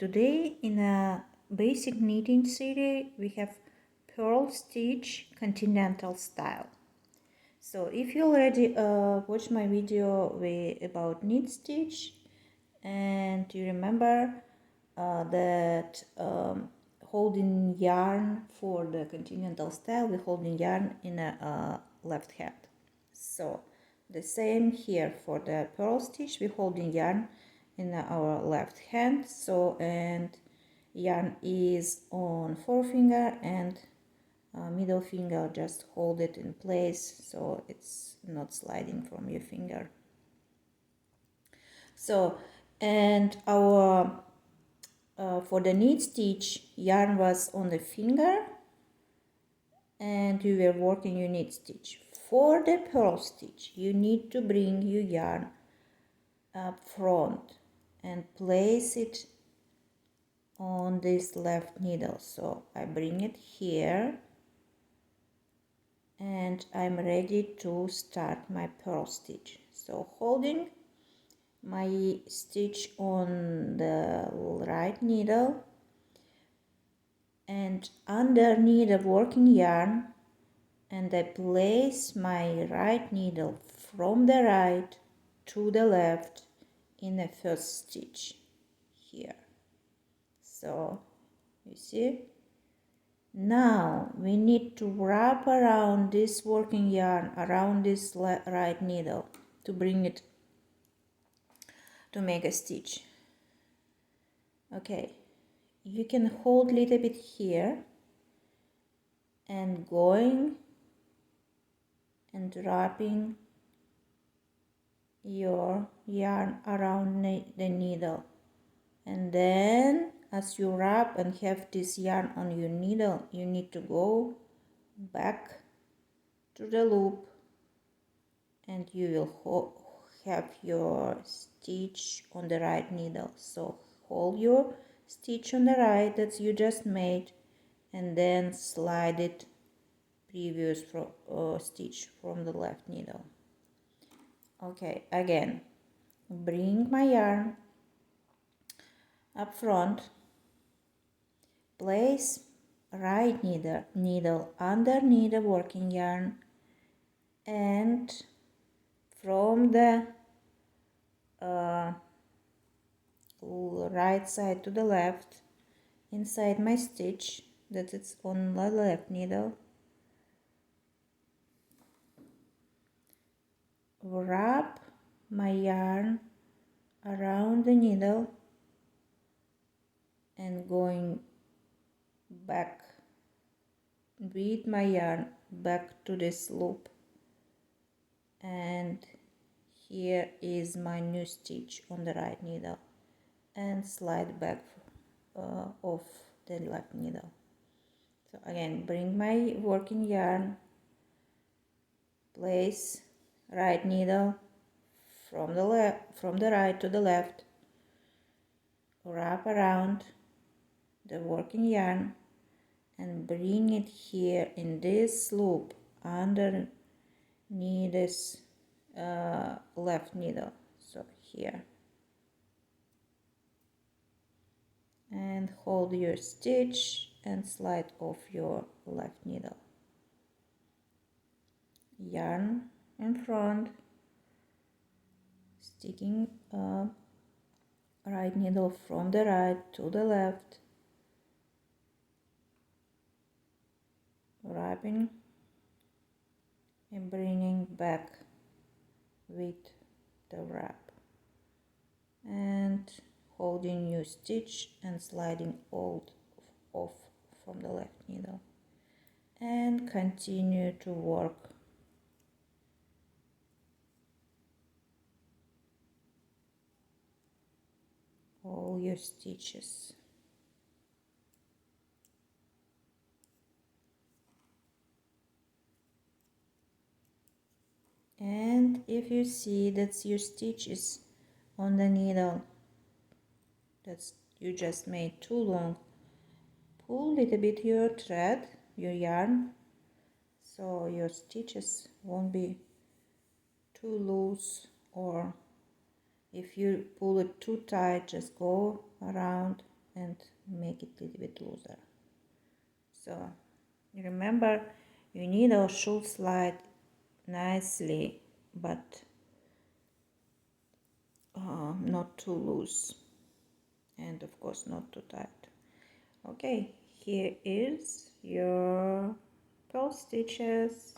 Today in a basic knitting series we have purl stitch continental style. So if you already watched my video about knit stitch and you remember that holding yarn for the continental style, we holding yarn in a left hand. So the same here for the purl stitch, we holding yarn in our left hand. So and yarn is on forefinger and middle finger, just hold it in place so it's not sliding from your finger. So and our for the knit stitch, yarn was on the finger and you were working your knit stitch. For the purl stitch, you need to bring your yarn up front and place it on this left needle. So I bring it here and I'm ready to start my purl stitch. So holding my stitch on the right needle and underneath the working yarn, and I place my right needle from the right to the left in the first stitch here. So you see, now we need to wrap around this working yarn around this right needle to bring it to make a stitch. Okay, you can hold a little bit here and going and wrapping your yarn around the needle, and then as you wrap and have this yarn on your needle, you need to go back to the loop and you will have your stitch on the right needle. So hold your stitch on the right that you just made and then slide it previous stitch from the left needle. Okay, again, bring my yarn up front, place right needle underneath the working yarn, and from the right side to the left inside my stitch that it's on the left needle, wrap my yarn around the needle and going back with my yarn back to this loop, and here is my new stitch on the right needle and slide back off the left needle. So again, bring my working yarn, place right needle from the right to the left, wrap around the working yarn and bring it here in this loop underneath this left needle, so here, and hold your stitch and slide off your left needle. Yarn in front, sticking right needle from the right to the left, wrapping and bringing back with the wrap, and holding your stitch and sliding off from the left needle, and continue to work all your stitches. And if you see that your stitch is on the needle that you just made too long, pull a little bit your thread, your yarn, so your stitches won't be too loose, or if you pull it too tight, just go around and make it a little bit looser. So remember, you need our shoe slide nicely, but not too loose, and of course not too tight. Okay, here is your purl stitches.